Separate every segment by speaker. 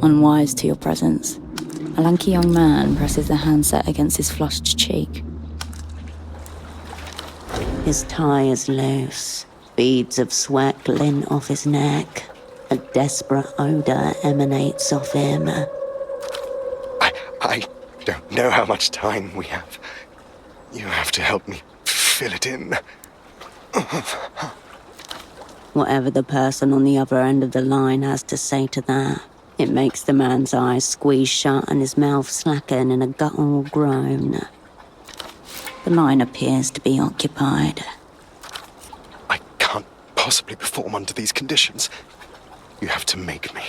Speaker 1: Unwise to your presence, a lanky young man presses the handset against his flushed cheek.
Speaker 2: His tie is loose. Beads of sweat glint off his neck. A desperate odor emanates off him.
Speaker 3: I don't know how much time we have. You have to help me fill it in.
Speaker 2: Whatever the person on the other end of the line has to say to that, it makes the man's eyes squeeze shut and his mouth slacken in a guttural groan. The line appears to be occupied.
Speaker 3: I can't possibly perform under these conditions. You have to make me.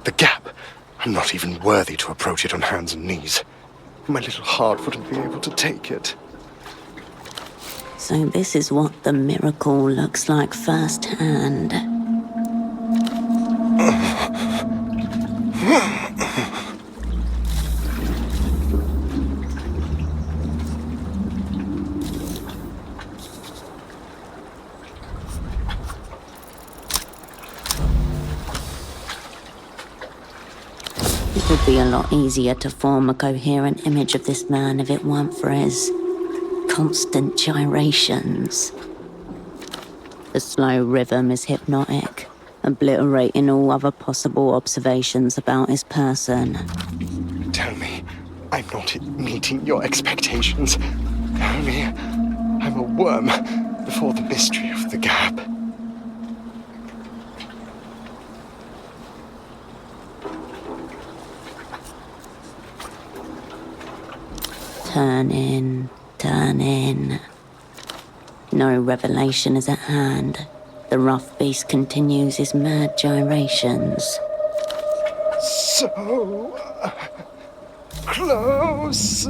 Speaker 3: The gap. I'm not even worthy to approach it on hands and knees. My little heart wouldn't be able to take it.
Speaker 2: So this is what the miracle looks like firsthand. It would be a lot easier to form a coherent image of this man if it weren't for his constant gyrations. The slow rhythm is hypnotic, obliterating all other possible observations about his person.
Speaker 3: Tell me, I'm not meeting your expectations. Tell me, I'm a worm before the mystery of the gap.
Speaker 2: Turn in, turn in. No revelation is at hand. The rough beast continues his mad gyrations.
Speaker 3: So close.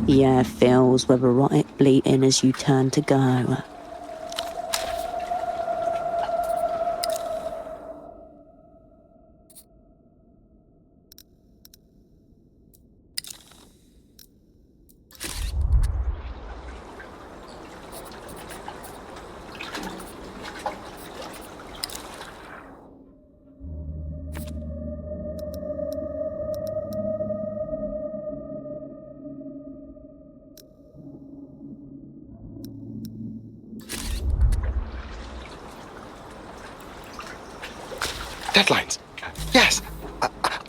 Speaker 2: The air fills with erotic bleating as you turn to go.
Speaker 3: Deadlines. Yes,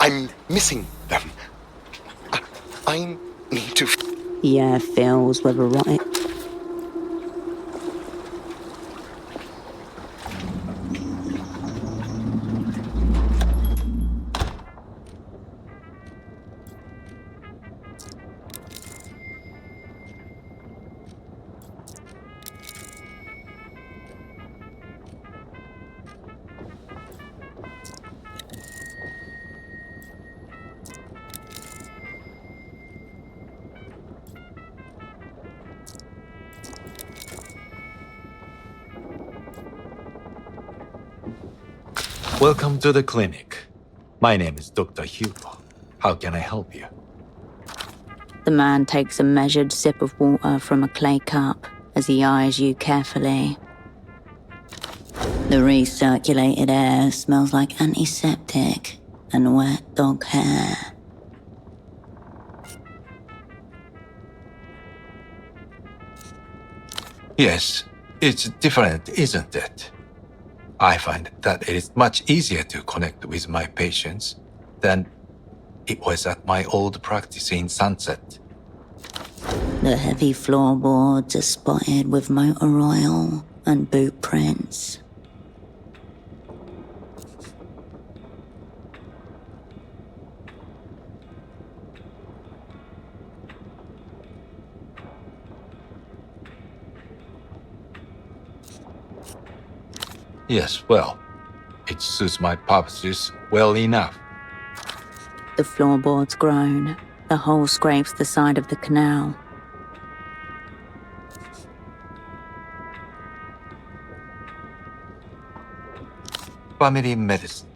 Speaker 3: I'm missing them. I need to...
Speaker 2: The air fills with erotic...
Speaker 4: Welcome to the clinic. My name is Dr. Hugo. How can I help you?
Speaker 1: The man takes a measured sip of water from a clay cup as he eyes you carefully. The recirculated air smells like antiseptic and wet dog hair.
Speaker 4: Yes, it's different, isn't it? I find that it is much easier to connect with my patients than it was at my old practice in Sunset.
Speaker 2: The heavy floorboards are spotted with motor oil and boot prints.
Speaker 4: Yes, well, it suits my purposes well enough.
Speaker 1: The floorboards groan. The hole scrapes the side of the canal.
Speaker 4: Family medicine.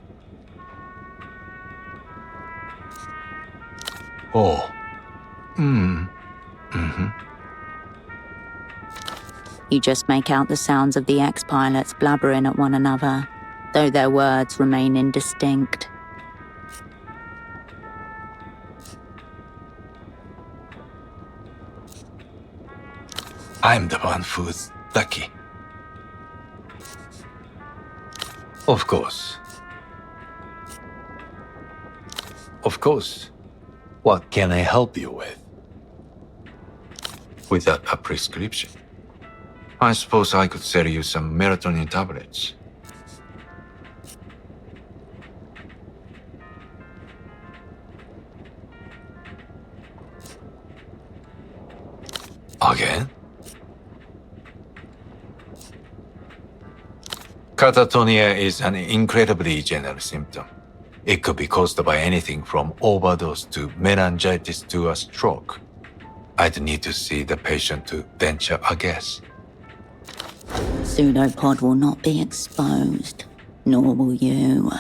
Speaker 4: Oh.
Speaker 1: You just make out the sounds of the ex-pilots blabbering at one another, though their words remain indistinct.
Speaker 4: I'm the one who's lucky. Of course. Of course. What can I help you with? Without a prescription. I suppose I could sell you some melatonin tablets. Again? Catatonia is an incredibly general symptom. It could be caused by anything from overdose to meningitis to a stroke. I'd need to see the patient to venture a guess.
Speaker 2: Pseudopod will not be exposed, nor will you.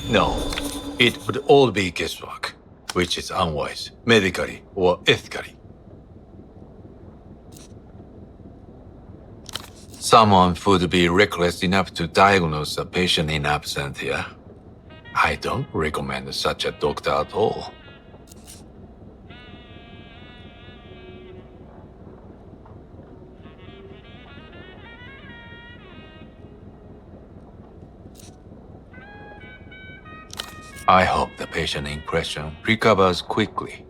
Speaker 4: No, it would all be guesswork, which is unwise, medically or ethically. Someone would be reckless enough to diagnose a patient in absentia. I don't recommend such a doctor at all. I hope the patient in question recovers quickly.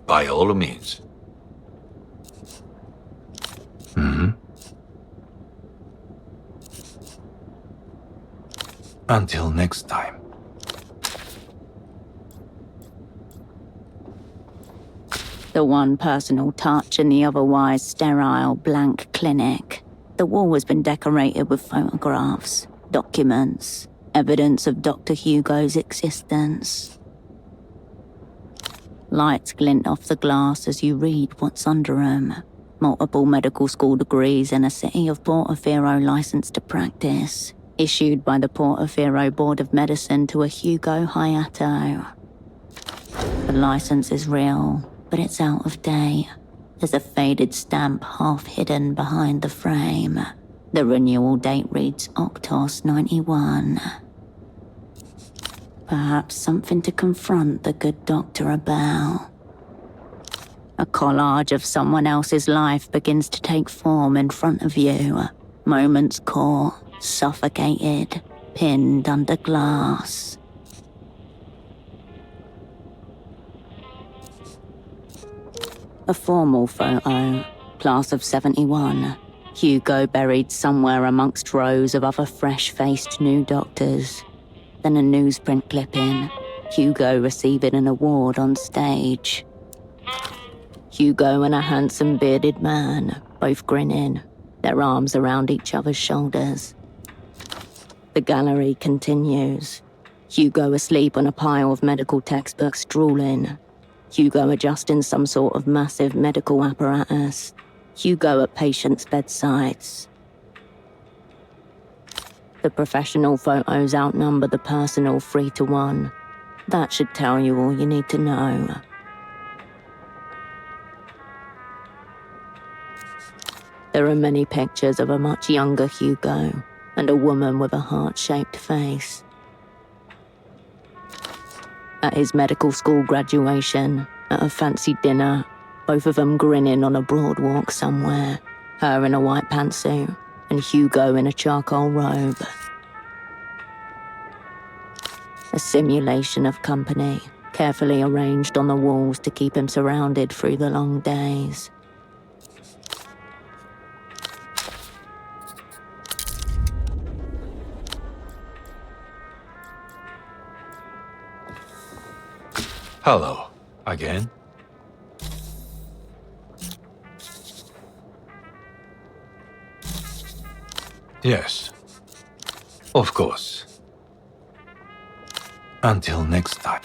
Speaker 4: By all means. Until next time.
Speaker 1: The one personal touch in the otherwise sterile, blank clinic. The wall has been decorated with photographs, documents, evidence of Dr. Hugo's existence. Lights glint off the glass as you read what's under them. Multiple medical school degrees and a City of Portofino license to practice, issued by the Portofino Board of Medicine to a Hugo Hayato. The license is real, but it's out of date. There's a faded stamp half hidden behind the frame. The renewal date reads Octos 91. Perhaps something to confront the good doctor about. A collage of someone else's life begins to take form in front of you. Moments caught, suffocated, pinned under glass. A formal photo, class of 71. Hugo buried somewhere amongst rows of other fresh-faced new doctors. Then a newsprint clipping.
Speaker 2: Hugo receiving an award on stage. Hugo and a handsome bearded man, both grinning, their arms around each other's shoulders. The gallery continues. Hugo asleep on a pile of medical textbooks, drooling. Hugo adjusting some sort of massive medical apparatus. Hugo at patients' bedsides. The professional photos outnumber the personal 3-1. That should tell you all you need to know. There are many pictures of a much younger Hugo and a woman with a heart-shaped face. At his medical school graduation, at a fancy dinner, both of them grinning on a broad walk somewhere, her in a white pantsuit and Hugo in a charcoal robe. A simulation of company, carefully arranged on the walls to keep him surrounded through the long days.
Speaker 4: Hello, again. Yes, of course. Until next time.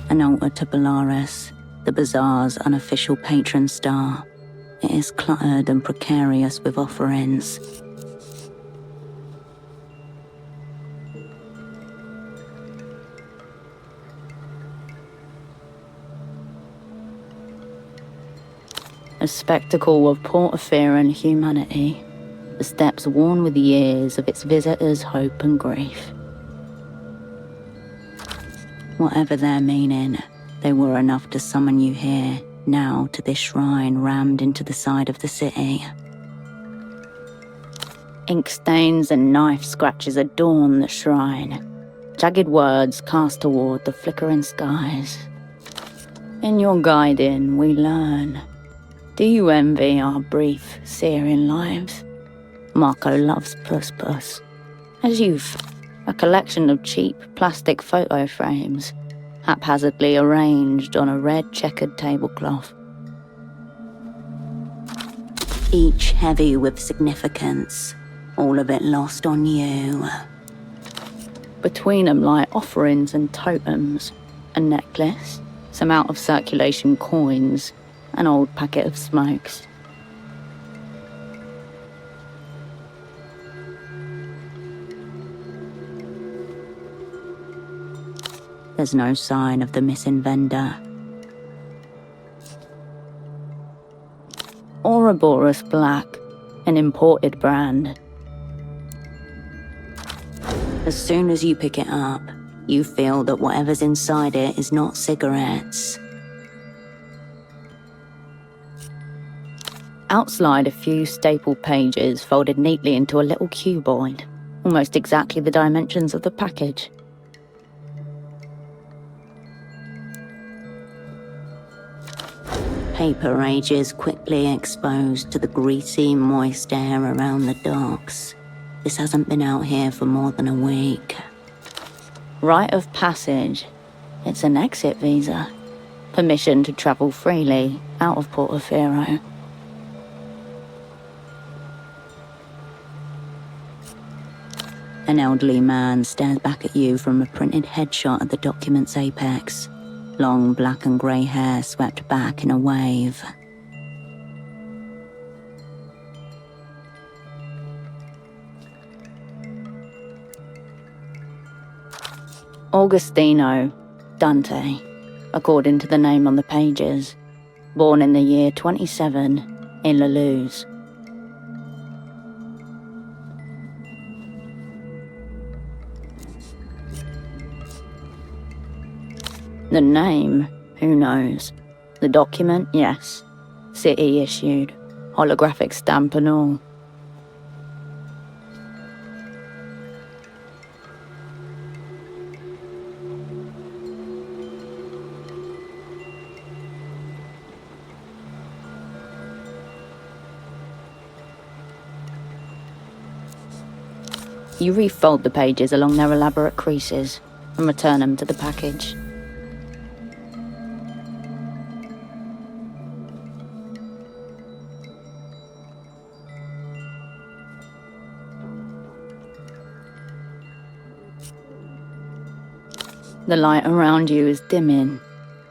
Speaker 1: An altar to Belarus, the bazaar's unofficial patron star. It is cluttered and precarious with offerings. A spectacle of Porphyrian humanity, the steps worn with years of its visitors' hope and grief. Whatever their meaning, they were enough to summon you here, now to this shrine rammed into the side of the city. Ink stains and knife scratches adorn the shrine, jagged words cast toward the flickering skies. In your guiding, we learn. Do you envy our brief, searing lives? Marco loves Puss Puss. As youth, a collection of cheap plastic photo frames, haphazardly arranged on a red checkered tablecloth.
Speaker 2: Each heavy with significance, all of it lost on you.
Speaker 1: Between them lie offerings and totems, a necklace, some out-of-circulation coins, an old packet of smokes.
Speaker 2: There's no sign of the missing vendor.
Speaker 1: Ouroboros Black, an imported brand.
Speaker 2: As soon as you pick it up, you feel that whatever's inside it is not cigarettes.
Speaker 1: Outslide a few staple pages folded neatly into a little cuboid, almost exactly the dimensions of the package.
Speaker 2: Paper ages quickly exposed to the greasy, moist air around the docks. This hasn't been out here for more than a week.
Speaker 1: Rite of passage. It's an exit visa. Permission to travel freely out of Portofino.
Speaker 2: An elderly man stares back at you from a printed headshot at the document's apex. Long black and grey hair swept back in a wave.
Speaker 1: Augustino Dante, according to the name on the pages. Born in the year 27 in La Luz. The name, who knows? The document, yes. City issued. Holographic stamp and all. You refold the pages along their elaborate creases and return them to the package. The light around you is dimming.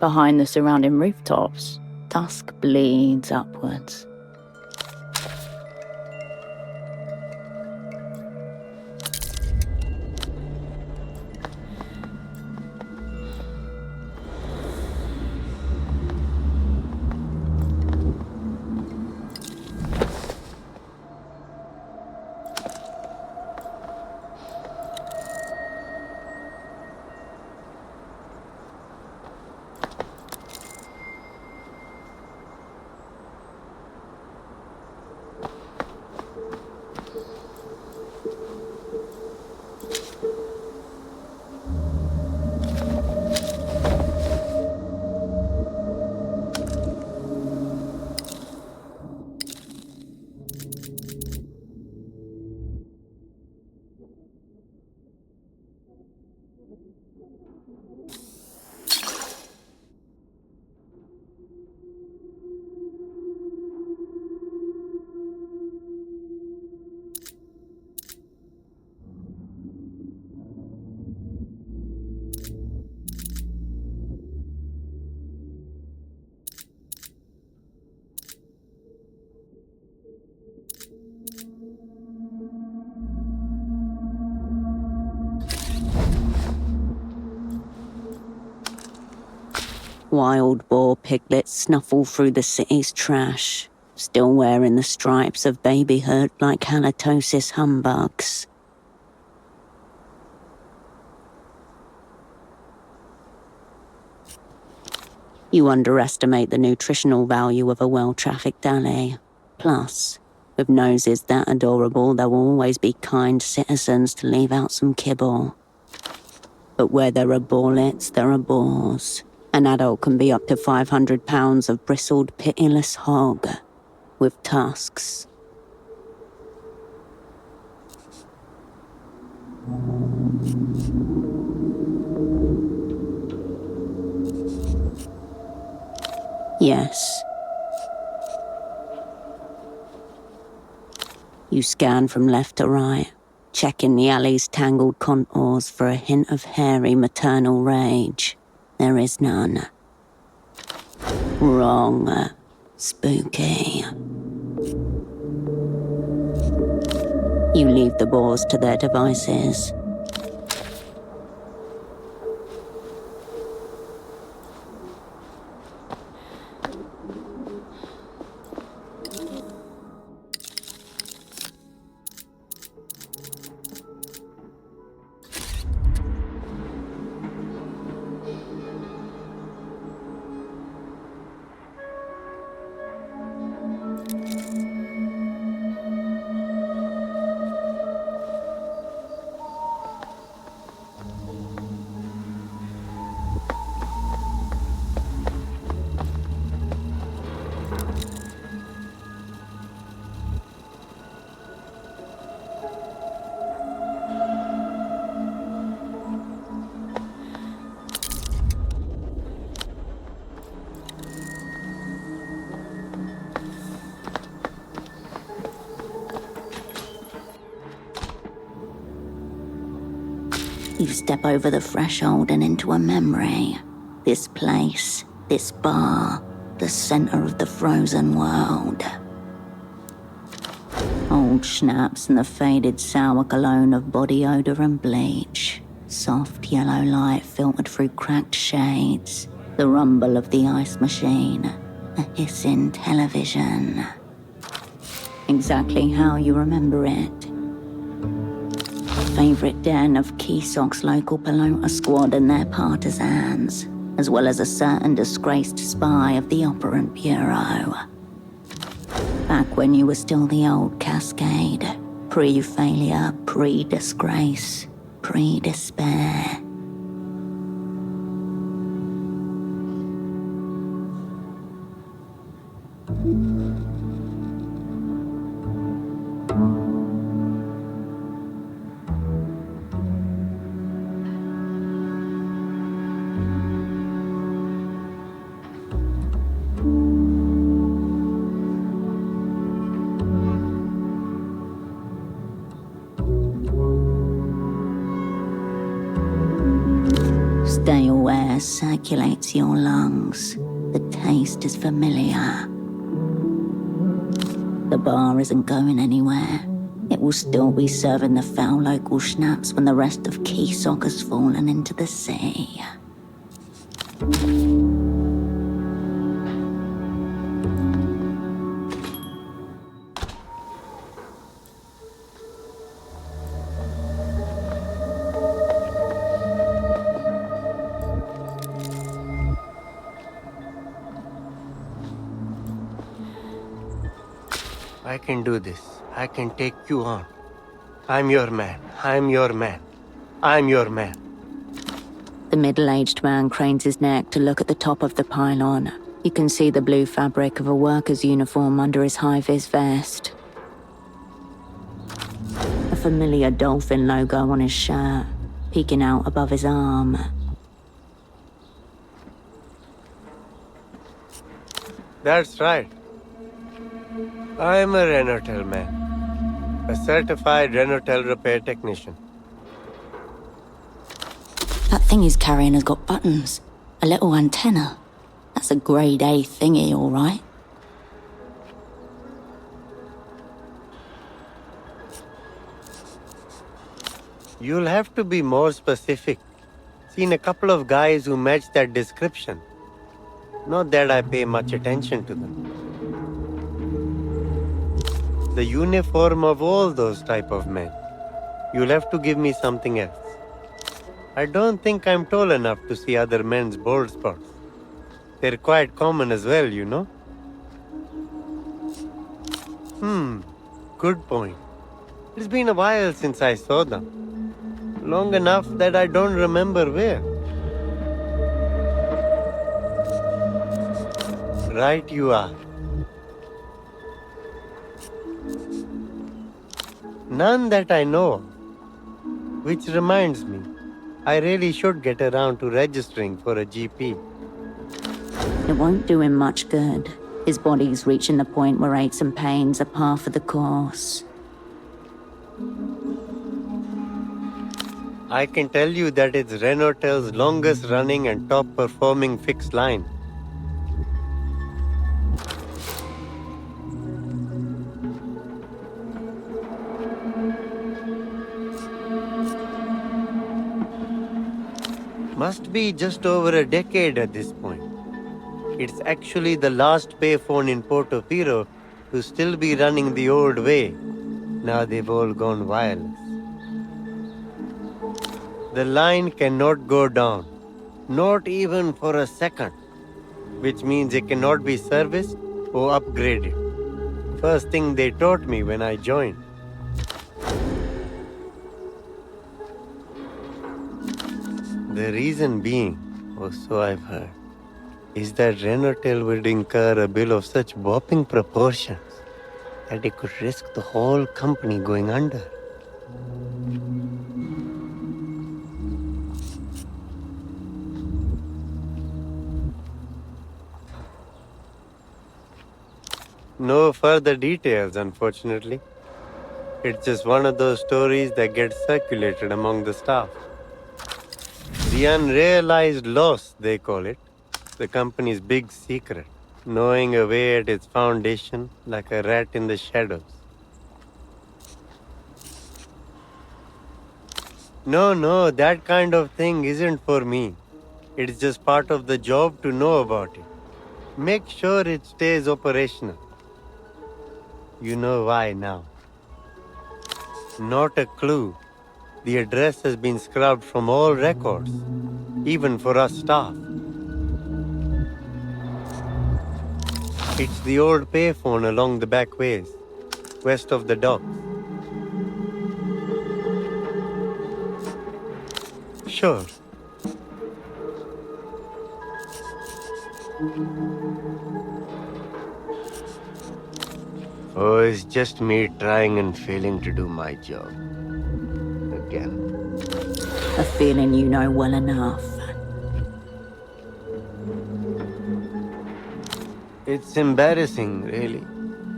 Speaker 1: Behind the surrounding rooftops, dusk bleeds upwards.
Speaker 2: Wild boar piglets snuffle through the city's trash, still wearing the stripes of babyhood like halitosis humbugs. You underestimate the nutritional value of a well-trafficked alley. Plus, with noses that adorable, there will always be kind citizens to leave out some kibble. But where there are boarlets, there are boars. An adult can be up to 500 pounds of bristled, pitiless hog, with tusks. Yes. You scan from left to right, checking the alley's tangled contours for a hint of hairy maternal rage. There is none. Wrong. Spooky. You leave the boars to their devices.
Speaker 1: You step over the threshold and into a memory. This place, this bar, the center of the frozen world. Old schnapps and the faded sour cologne of body odor and bleach. Soft yellow light filtered through cracked shades. The rumble of the ice machine. A hissing television. Exactly how you remember it. Favorite den of Keesok's local pelota squad and their partisans, as well as a certain disgraced spy of the Operant Bureau. Back when you were still the old Cascade, pre-failure, pre-disgrace, pre-despair. Stale air circulates your lungs. The taste is familiar. The bar isn't going anywhere. It will still be serving the foul local schnapps when the rest of Keesok has fallen into the sea.
Speaker 5: I can do this. I can take you on. I'm your man. I'm your man. I'm your man.
Speaker 2: The middle-aged man cranes his neck to look at the top of the pylon. You can see the blue fabric of a worker's uniform under his high-vis vest. A familiar dolphin logo on his shirt, peeking out above his arm.
Speaker 5: That's right. I'm a Renotel man. A certified Renotel repair technician.
Speaker 1: That thing he's carrying has got buttons. A little antenna. That's a grade A thingy, all right.
Speaker 5: You'll have to be more specific. Seen a couple of guys who match that description. Not that I pay much attention to them. The uniform of all those type of men. You'll have to give me something else. I don't think I'm tall enough to see other men's bald spots. They're quite common as well, you know? Good point. It's been a while since I saw them. Long enough that I don't remember where. Right you are. None that I know of. Which reminds me, I really should get around to registering for a GP.
Speaker 2: It won't do him much good. His body's reaching the point where aches and pains are par for the course.
Speaker 5: I can tell you that it's Renotel's longest running and top performing fixed line. Must be just over a decade at this point. It's actually the last payphone in Portofino to still be running the old way. Now they've all gone wireless. The line cannot go down, not even for a second, which means it cannot be serviced or upgraded. First thing they taught me when I joined. The reason being, or so I've heard, is that Renotel would incur a bill of such whopping proportions that it could risk the whole company going under. No further details, unfortunately. It's just one of those stories that gets circulated among the staff. The unrealized loss, they call it. The company's big secret. Knowing away at its foundation like a rat in the shadows. No, that kind of thing isn't for me. It's just part of the job to know about it. Make sure it stays operational. You know why now. Not a clue. The address has been scrubbed from all records, even for us staff. It's the old payphone along the back ways, west of the docks. Sure. Oh, it's just me trying and failing to do my job. Again.
Speaker 1: A feeling you know well enough.
Speaker 5: It's embarrassing, really.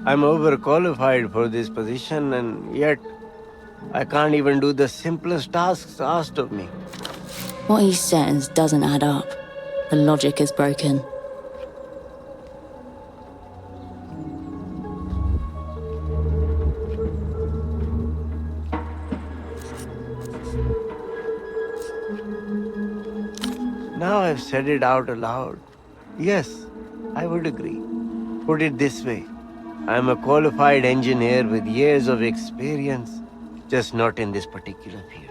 Speaker 5: I'm overqualified for this position, and yet I can't even do the simplest tasks asked of me.
Speaker 1: What he says doesn't add up. The logic is broken.
Speaker 5: Now I've said it out aloud. Yes, I would agree. Put it this way. I'm a qualified engineer with years of experience, just not in this particular field.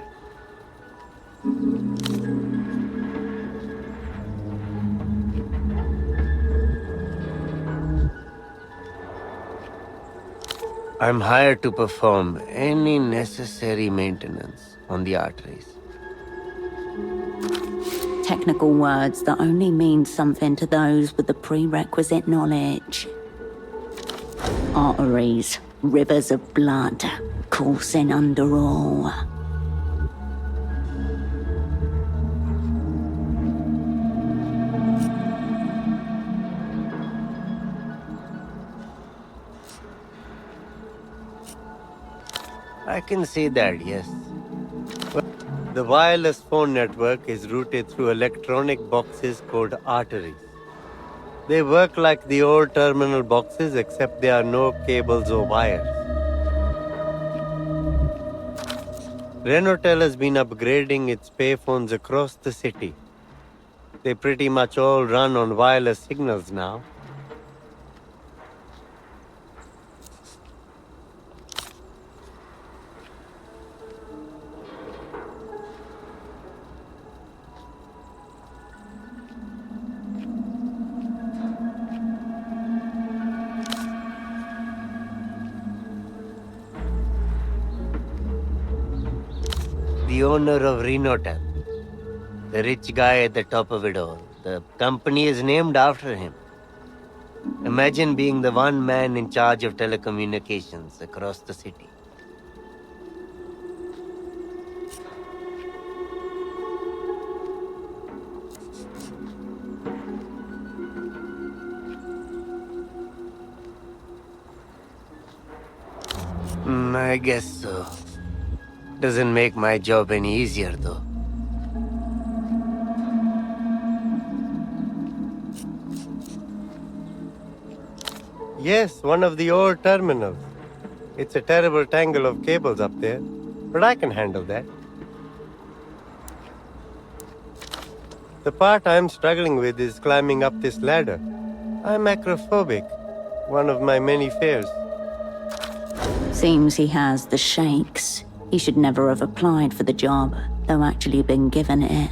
Speaker 5: I'm hired to perform any necessary maintenance on the arteries.
Speaker 1: Technical words that only mean something to those with the prerequisite knowledge. Arteries, rivers of blood, coursing under all.
Speaker 5: I can see that, yes. The wireless phone network is routed through electronic boxes called arteries. They work like the old terminal boxes, except there are no cables or wires. Renotel has been upgrading its payphones across the city. They pretty much all run on wireless signals now. The owner of Renotel, the rich guy at the top of it all. The company is named after him. Imagine being the one man in charge of telecommunications across the city. I guess so. Doesn't make my job any easier, though. Yes, one of the old terminals. It's a terrible tangle of cables up there, but I can handle that. The part I'm struggling with is climbing up this ladder. I'm acrophobic, one of my many fears.
Speaker 1: Seems he has the shakes. He should never have applied for the job, though actually been given it.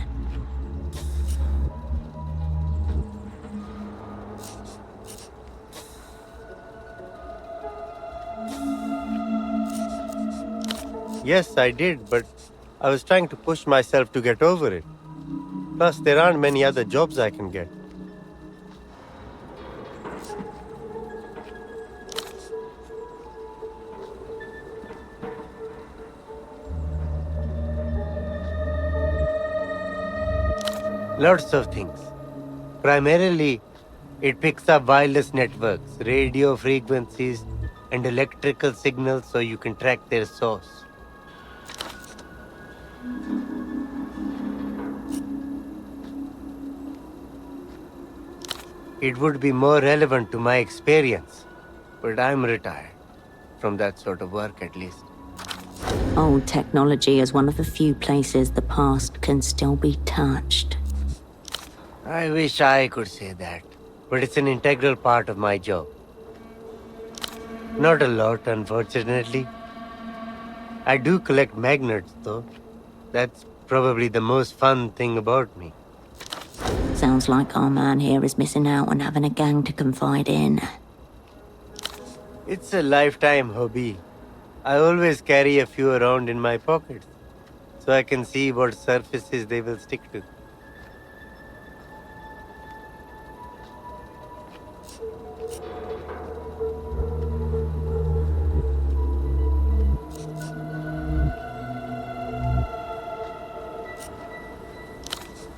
Speaker 5: Yes, I did, but I was trying to push myself to get over it. Plus, there aren't many other jobs I can get. Lots of things. Primarily, it picks up wireless networks, radio frequencies, and electrical signals so you can track their source. It would be more relevant to my experience. But I'm retired. From that sort of work, at least.
Speaker 2: Old technology is one of the few places the past can still be touched.
Speaker 5: I wish I could say that. But it's an integral part of my job. Not a lot, unfortunately. I do collect magnets, though. That's probably the most fun thing about me.
Speaker 2: Sounds like our man here is missing out on having a gang to confide in.
Speaker 5: It's a lifetime hobby. I always carry a few around in my pockets, so I can see what surfaces they will stick to.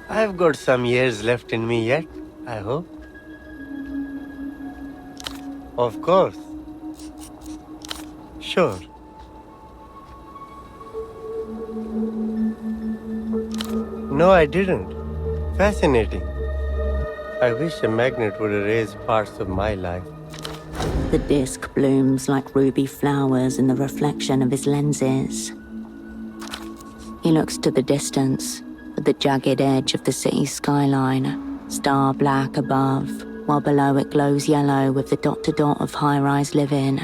Speaker 5: I've got some years left in me yet, I hope. Of course. Sure. No, I didn't. Fascinating. I wish a magnet would erase parts of my life.
Speaker 2: The disc blooms like ruby flowers in the reflection of his lenses. He looks to the distance, at the jagged edge of the city's skyline, star black above, while below it glows yellow with the dot-to-dot of high-rise living.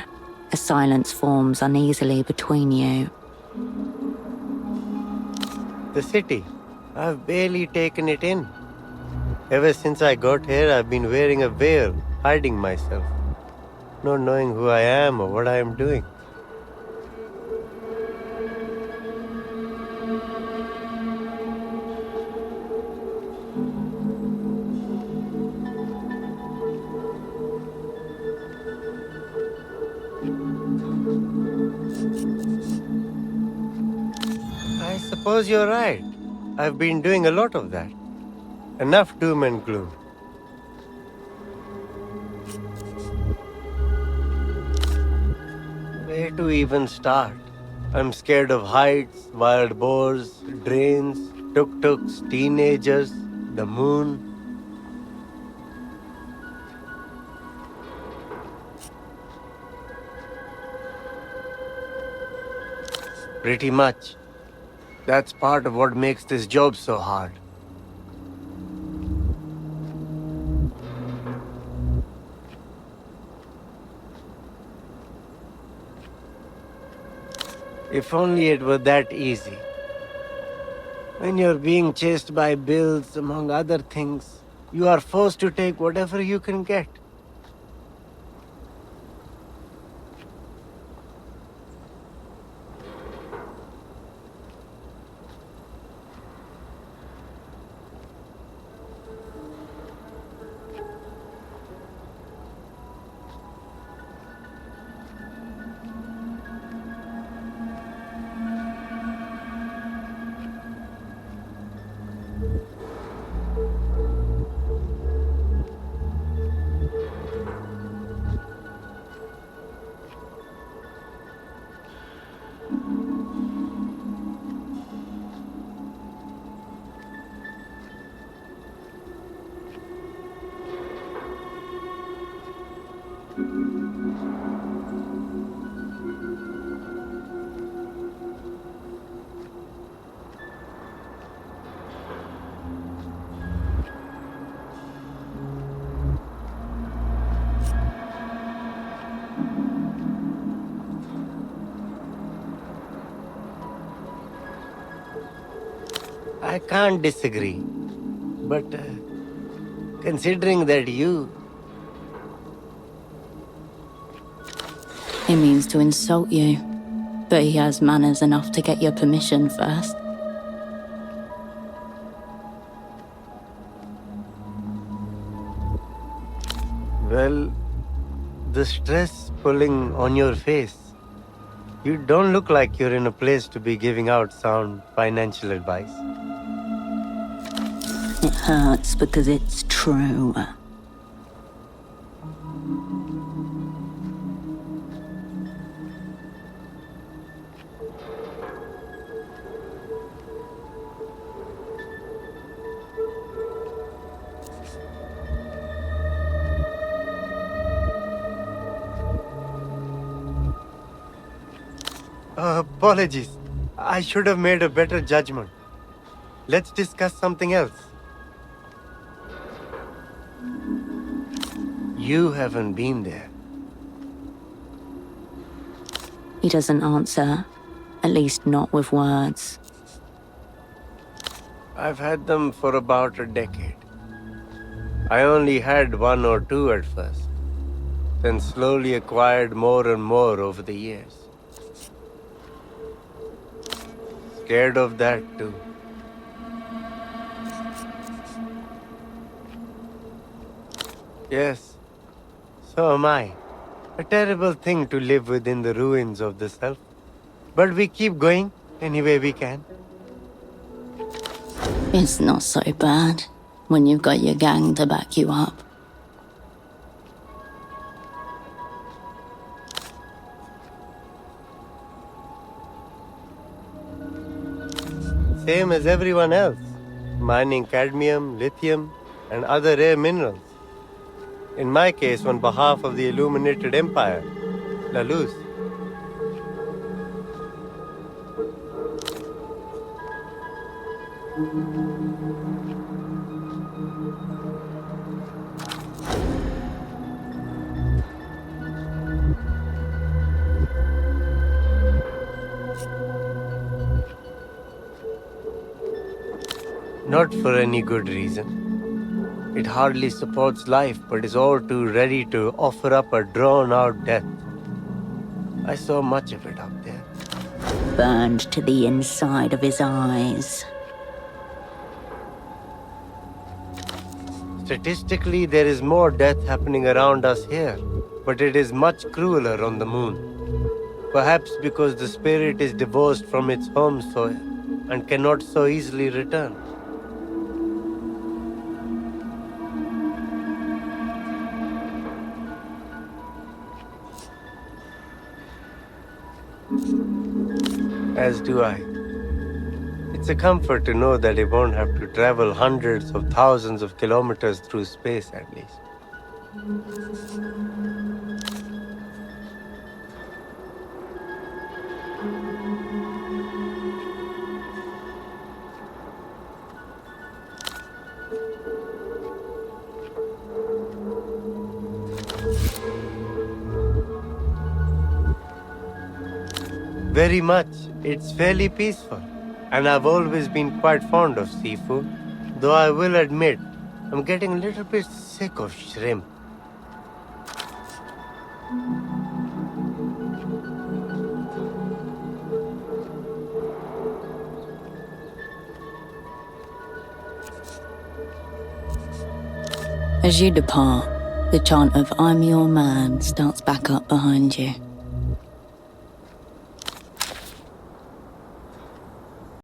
Speaker 2: A silence forms uneasily between you.
Speaker 5: The city. I've barely taken it in. Ever since I got here, I've been wearing a veil, hiding myself. Not knowing who I am or what I am doing. I suppose you're right. I've been doing a lot of that. Enough doom and gloom. Where to even start? I'm scared of heights, wild boars, drains, tuk-tuks, teenagers, the moon. Pretty much. That's part of what makes this job so hard. If only it were that easy. When you're being chased by bills, among other things, you are forced to take whatever you can get. I can't disagree. But considering that you...
Speaker 1: He means to insult you, but he has manners enough to get your permission first.
Speaker 5: Well, the stress pulling on your face. You don't look like you're in a place to be giving out sound financial advice.
Speaker 1: It hurts because it's true.
Speaker 5: Apologies. I should have made a better judgment. Let's discuss something else. You haven't been there.
Speaker 2: He doesn't answer, at least not with words.
Speaker 5: I've had them for about a decade. I only had one or two at first, then slowly acquired more and more over the years. Scared of that too. Yes, so am I. A terrible thing to live within the ruins of the self. But we keep going any way we can.
Speaker 2: It's not so bad when you've got your gang to back you up.
Speaker 5: Same as everyone else. Mining cadmium, lithium, and other rare minerals. In my case, on behalf of the Illuminated Empire, La Luz. Not for any good reason. It hardly supports life, but is all too ready to offer up a drawn-out death. I saw much of it up there.
Speaker 2: Burned to the inside of his eyes.
Speaker 5: Statistically, there is more death happening around us here, but it is much crueler on the moon. Perhaps because the spirit is divorced from its home soil and cannot so easily return. As do I. It's a comfort to know that I won't have to travel hundreds of thousands of kilometers through space at least. Very much. It's fairly peaceful. And I've always been quite fond of seafood. Though I will admit, I'm getting a little bit sick of shrimp.
Speaker 2: As you depart, the chant of "I'm your man" starts back up behind you.